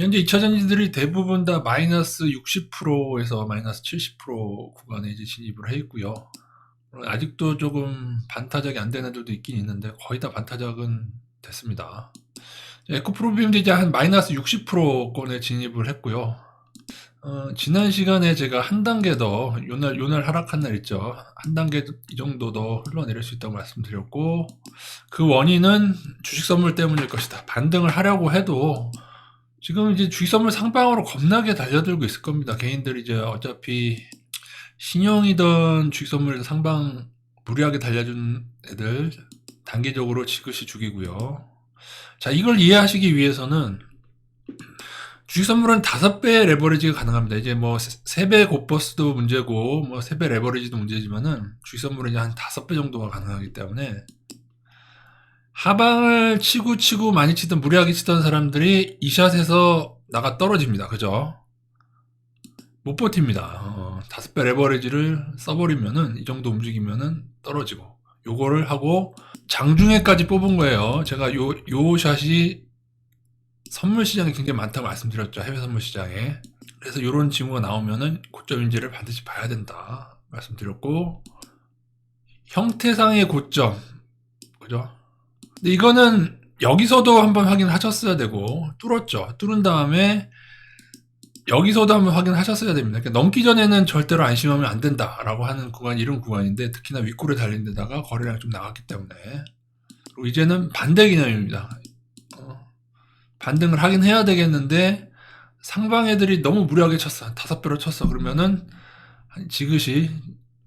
현재 2차 전지들이 대부분 다 마이너스 60%에서 마이너스 70% 구간에 이제 진입을 해 있고요. 아직도 조금 반타작이 안 되는 애들도 있긴 있는데 거의 다 반타작은 됐습니다. 에코프로비움도 이제 한 마이너스 60%권에 진입을 했고요. 지난 시간에 제가 한 단계 더 요날 하락한 날 있죠. 한 단계 이 정도 더 흘러내릴 수 있다고 말씀드렸고, 그 원인은 주식 선물 때문일 것이다. 반등을 하려고 해도 지금 이제 주식 선물 상방으로 겁나게 달려들고 있을 겁니다. 개인들이 이제 어차피 신용이던 주식 선물 상방 무리하게 달려준 애들 단기적으로 지그시 죽이고요. 자, 이걸 이해하시기 위해서는 주식 선물은 5배 레버리지가 가능합니다. 이제 뭐 3배 곱버스도 문제고 뭐 3배 레버리지도 문제지만은 주식 선물은 이제 한 5배 정도가 가능하기 때문에 하방을 치고 많이 치던 무리하게 치던 사람들이 이 샷에서 나가 떨어집니다. 그죠? 못 버팁니다. 5배 레버리지를 써버리면은 이 정도 움직이면은 떨어지고 요거를 하고 장중에까지 뽑은 거예요. 제가 요 샷이 선물 시장이 굉장히 많다고 말씀드렸죠. 해외 선물 시장에. 그래서 이런 징후가 나오면은 고점 인지를 반드시 봐야 된다 말씀드렸고, 형태상의 고점, 그죠? 근데 이거는 여기서도 한번 확인하셨어야 되고, 뚫었죠. 뚫은 다음에 여기서도 한번 확인하셨어야 됩니다. 그러니까 넘기 전에는 절대로 안심하면 안 된다라고 하는 구간이 이런 구간인데, 특히나 윗골에 달린 데다가 거래량이 좀 나갔기 때문에. 그리고 이제는 반대 개념입니다. 반등을 하긴 해야 되겠는데 상방 애들이 너무 무리하게 쳤어. 5배로 쳤어. 그러면은 지그시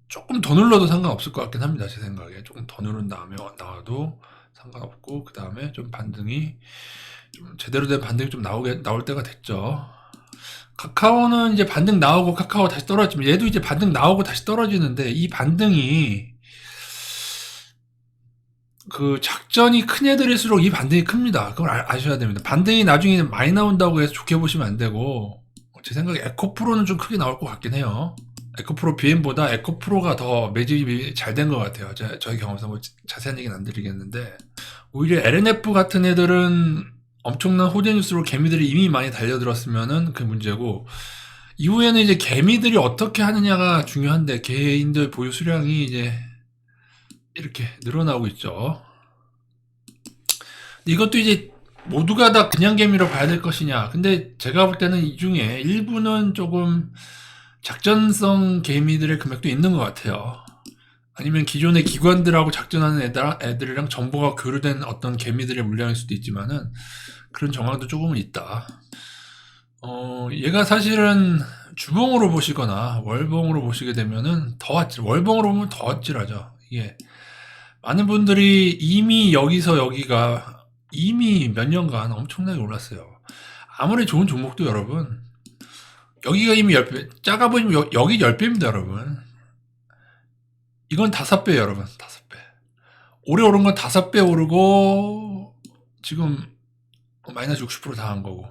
조금 더 눌러도 상관없을 것 같긴 합니다. 제 생각에. 조금 더 누른 다음에 나와도 상관없고, 그 다음에 좀 반등이 좀 제대로 된 반등이 좀 나올 때가 됐죠. 카카오는 이제 반등 나오고 카카오 다시 떨어지면 얘도 이제 반등 나오고 다시 떨어지는데, 이 반등이 그 작전이 큰 애들일수록 이 반등이 큽니다. 그걸 아셔야 됩니다. 반등이 나중에 많이 나온다고 해서 좋게 보시면 안 되고, 제 생각에 에코프로는 좀 크게 나올 것 같긴 해요. 에코프로 BM보다 에코프로가 더 매집이 잘 된 것 같아요. 저희 경험상 뭐 자세한 얘기는 안 드리겠는데, 오히려 LNF 같은 애들은 엄청난 호재 뉴스로 개미들이 이미 많이 달려들었으면은 그 문제고, 이후에는 이제 개미들이 어떻게 하느냐가 중요한데, 개인들 보유 수량이 이제 이렇게 늘어나고 있죠. 이것도 이제 모두가 다 그냥 개미로 봐야 될 것이냐. 근데 제가 볼 때는 이 중에 일부는 조금 작전성 개미들의 금액도 있는 것 같아요. 아니면 기존의 기관들하고 작전하는 애들이랑 정보가 교류된 어떤 개미들의 물량일 수도 있지만은 그런 정황도 조금은 있다. 얘가 사실은 주봉으로 보시거나 월봉으로 보시게 되면은 더 아찔, 월봉으로 보면 더 아찔하죠. 이게 많은 분들이 이미 여기서 여기가 이미 몇 년간 엄청나게 올랐어요. 아무리 좋은 종목도 여러분, 여기가 이미 10배, 작아 보이면 여기 10배입니다, 여러분. 이건 5배, 여러분. 5배. 올해 오른 건 5배 오르고, 지금 마이너스 60% 당한 거고.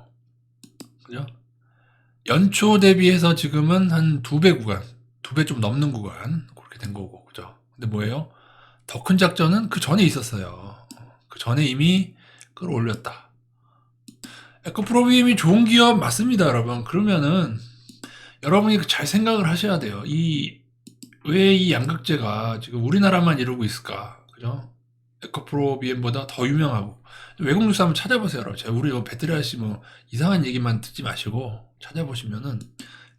그죠? 연초 대비해서 지금은 한 2배 구간, 2배 좀 넘는 구간, 그렇게 된 거고. 그죠? 근데 뭐예요? 더 큰 작전은 그 전에 있었어요. 그 전에 이미 끌어올렸다. 에코프로비움이 좋은 기업 맞습니다, 여러분. 그러면은 여러분이 잘 생각을 하셔야 돼요. 왜 이 양극재가 지금 우리나라만 이루고 있을까? 그죠? 에코프로비움보다 더 유명하고. 외국 뉴스 한번 찾아보세요, 여러분. 우리 배터리 아저씨 뭐 이상한 얘기만 듣지 마시고 찾아보시면은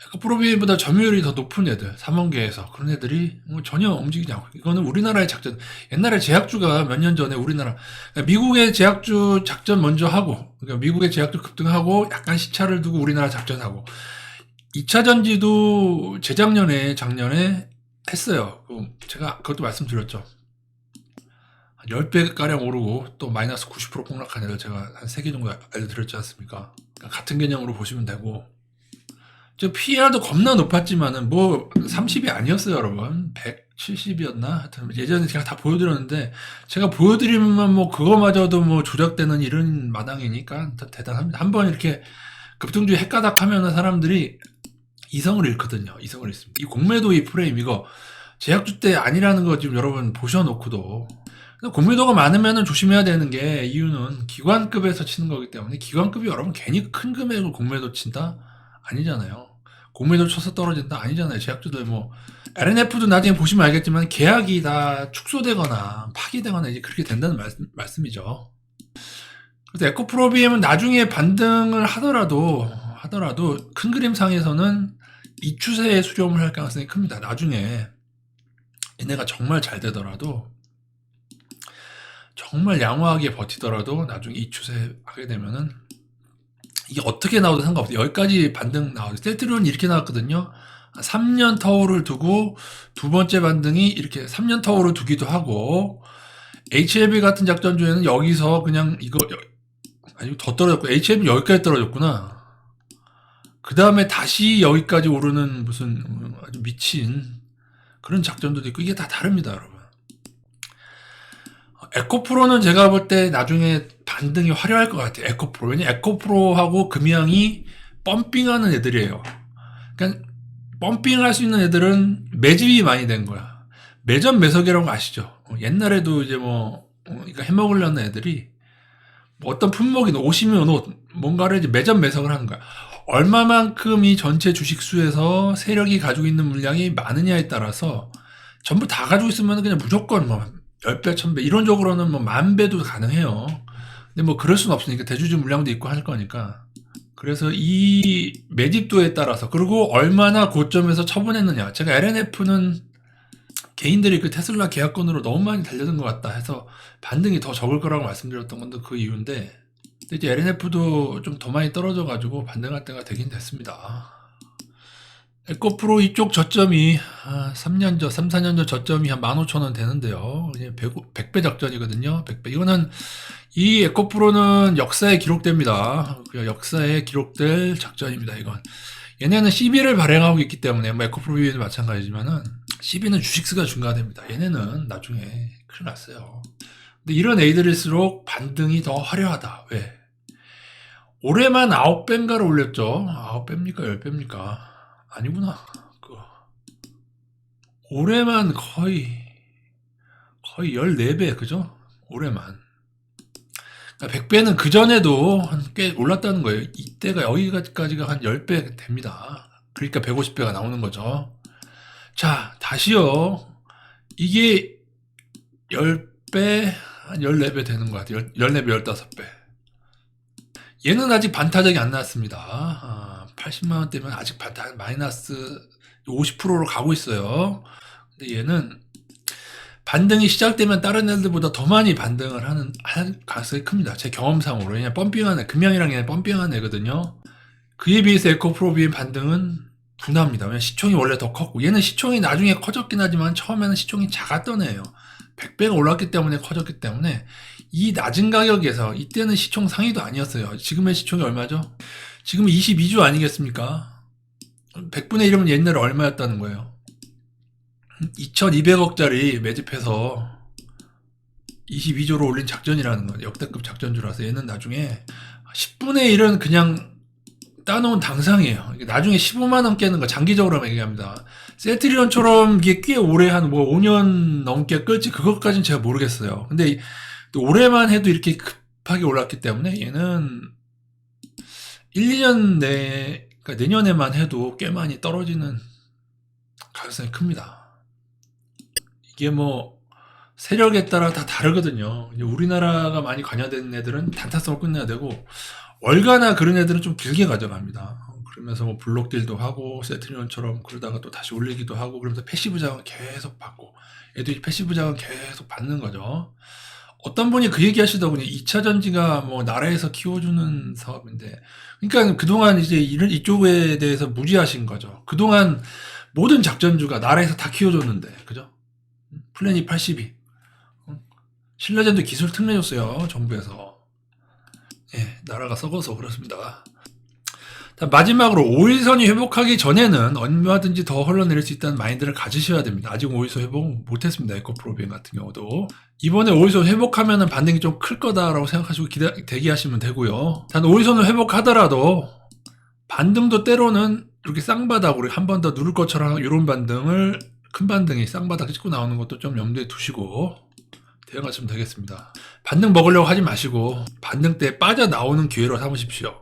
에코프로비움보다 점유율이 더 높은 애들, 삼원계에서 그런 애들이 뭐 전혀 움직이지 않고, 이거는 우리나라의 작전. 옛날에 제약주가 몇 년 전에 우리나라, 그러니까 미국의 제약주 작전 먼저 하고, 그러니까 미국의 제약주 급등하고 약간 시차를 두고 우리나라 작전하고, 2차 전지도 작년에 했어요. 제가 그것도 말씀드렸죠. 10배 가량 오르고 또 마이너스 90% 폭락한 애들 제가 한 3개 정도 알려드렸지 않습니까? 그러니까 같은 개념으로 보시면 되고, 저 PER도 겁나 높았지만은 뭐 30이 아니었어요, 여러분. 170이었나? 하여튼 예전에 제가 다 보여드렸는데, 제가 보여드리면 뭐 그거마저도 뭐 조작되는 이런 마당이니까 대단합니다. 한번 이렇게 급등주에 헷가닥 하면은 사람들이 이성을 잃거든요. 이성을 잃습니다. 이 공매도 이 프레임, 이거 제약주 때 아니라는 거 지금 여러분 보셔놓고도, 공밀도가 많으면 조심해야 되는 게 이유는 기관급에서 치는 거기 때문에 기관급이 여러분 괜히 큰 금액을 공밀도 친다? 아니잖아요. 공밀도 쳐서 떨어진다? 아니잖아요. 제약주들 뭐 LNF도 나중에 보시면 알겠지만 계약이 다 축소되거나 파기되거나 이제 그렇게 된다는 말씀이죠. 그래서 에코프로비엠은 나중에 반등을 하더라도 큰 그림 상에서는 이 추세에 수렴을 할 가능성이 큽니다. 나중에 얘네가 정말 잘 되더라도 정말 양호하게 버티더라도 나중에 이 추세 하게 되면은 이게 어떻게 나오든 상관없어요. 여기까지 반등 나오죠. 셀트리온이 이렇게 나왔거든요. 3년 터울을 두고 두 번째 반등이 이렇게 3년 터울을 두기도 하고 HLB 같은 작전주에는 여기서 그냥 이거 아니 더 떨어졌고 HLB 여기까지 떨어졌구나. 그 다음에 다시 여기까지 오르는 무슨 아주 미친 그런 작전도 있고 이게 다 다릅니다, 여러분. 에코프로는 제가 볼 때 나중에 반등이 화려할 것 같아요. 에코프로. 왜냐면 에코프로하고 금양이 펌핑하는 애들이에요. 그러니까 펌핑할 수 있는 애들은 매집이 많이 된 거야. 매점 매석이라는 거 아시죠? 옛날에도 이제 뭐 그러니까 해먹으려는 애들이 뭐 어떤 품목이든 옷이면 옷 뭔가를 이제 매점 매석을 하는 거야. 얼마만큼 이 전체 주식수에서 세력이 가지고 있는 물량이 많으냐에 따라서 전부 다 가지고 있으면 그냥 무조건 뭐 10배, 1000배 이론적으로는 뭐 10,000배도 가능해요. 근데 뭐 그럴 수는 없으니까 대주주 물량도 있고 할 거니까. 그래서 이 매집도에 따라서 그리고 얼마나 고점에서 처분했느냐. 제가 LNF는 개인들이 그 테슬라 계약권으로 너무 많이 달려든 것 같다 해서 반등이 더 적을 거라고 말씀드렸던 건데 그 이유인데 이제 LNF도 좀 더 많이 떨어져가지고 반등할 때가 되긴 됐습니다. 에코프로 이쪽 저점이 3년 전, 3, 4년 전 저점이 한 15,000원 되는데요. 100배 작전이거든요. 100배. 이거는 이 에코프로는 역사에 기록됩니다. 역사에 기록될 작전입니다. 이건. 얘네는 CB를 발행하고 있기 때문에 뭐 에코프로비도 마찬가지지만은 CB는 주식수가 증가됩니다. 얘네는 나중에 큰일 났어요. 근데 이런 애들일수록 반등이 더 화려하다. 왜? 올해만 9배인가를 올렸죠. 9배입니까? 10배입니까? 아니구나. 올해만 거의 14배, 그죠? 올해만. 그러니까 100배는 그전에도 꽤 올랐다는 거예요. 이때가 여기까지가 한 10배 됩니다. 그러니까 150배가 나오는 거죠. 자, 다시요. 이게 10배, 한 14배 되는 것 같아요. 14배, 15배. 얘는 아직 반타작이 안 나왔습니다. 80만원대면 아직 마이너스 50%로 가고 있어요. 근데 얘는 반등이 시작되면 다른 애들보다 더 많이 반등을 할 가능성이 큽니다. 제 경험상으로. 왜냐면 펌핑하는, 금양이랑 얘는 펌핑하는 애거든요. 그에 비해서 에코프로비의 반등은 둔합니다. 왜냐면 시총이 원래 더 컸고, 얘는 시총이 나중에 커졌긴 하지만 처음에는 시총이 작았던 애예요. 100배가 올랐기 때문에 커졌기 때문에 이 낮은 가격에서 이때는 시총 상위도 아니었어요. 지금의 시총이 얼마죠? 지금 22주 아니겠습니까? 100분의 1이면 옛날에 얼마였다는 거예요? 2200억짜리 매집해서 22조로 올린 작전이라는 거예요. 역대급 작전주라서 얘는 나중에 10분의 1은 그냥 따놓은 당상이에요. 나중에 15만원 깨는 거 장기적으로 얘기합니다. 셀트리온처럼 이게 꽤 오래 한 뭐 5년 넘게 끌지 그것까지는 제가 모르겠어요. 근데 올해만 해도 이렇게 급하게 올랐기 때문에 얘는 1, 2년 내, 그러니까 내년에만 해도 꽤 많이 떨어지는 가능성이 큽니다. 이게 뭐 세력에 따라 다 다르거든요. 우리나라가 많이 관여된 애들은 단타성을 끝내야 되고 월가나 그런 애들은 좀 길게 가져갑니다. 그러면서 뭐 블록딜도 하고 세트리온처럼 그러다가 또 다시 올리기도 하고 그러면서 패시브 자원 계속 받고 애들이 패시브 자원 계속 받는 거죠. 어떤 분이 그 얘기 하시더군요. 2차 전지가 뭐 나라에서 키워주는 사업인데 그러니까 그동안 이제 이쪽에 대해서 무지하신 거죠. 그동안 모든 작전주가 나라에서 다 키워줬는데 그죠? 플래닛 82 신라젠도 기술 특례줬어요. 정부에서. 예, 나라가 썩어서 그렇습니다. 마지막으로 5일선이 회복하기 전에는 얼마든지 더 흘러내릴 수 있다는 마인드를 가지셔야 됩니다. 아직 5일선 회복 못했습니다. 에코프로비엠 같은 경우도. 이번에 5일선 회복하면 반등이 좀 클 거다라고 생각하시고 대기하시면 되고요. 단 5일선을 회복하더라도 반등도 때로는 이렇게 쌍바닥으로 한 번 더 누를 것처럼 이런 반등을 큰 반등이 쌍바닥 찍고 나오는 것도 좀 염두에 두시고 대응하시면 되겠습니다. 반등 먹으려고 하지 마시고 반등 때 빠져나오는 기회로 삼으십시오.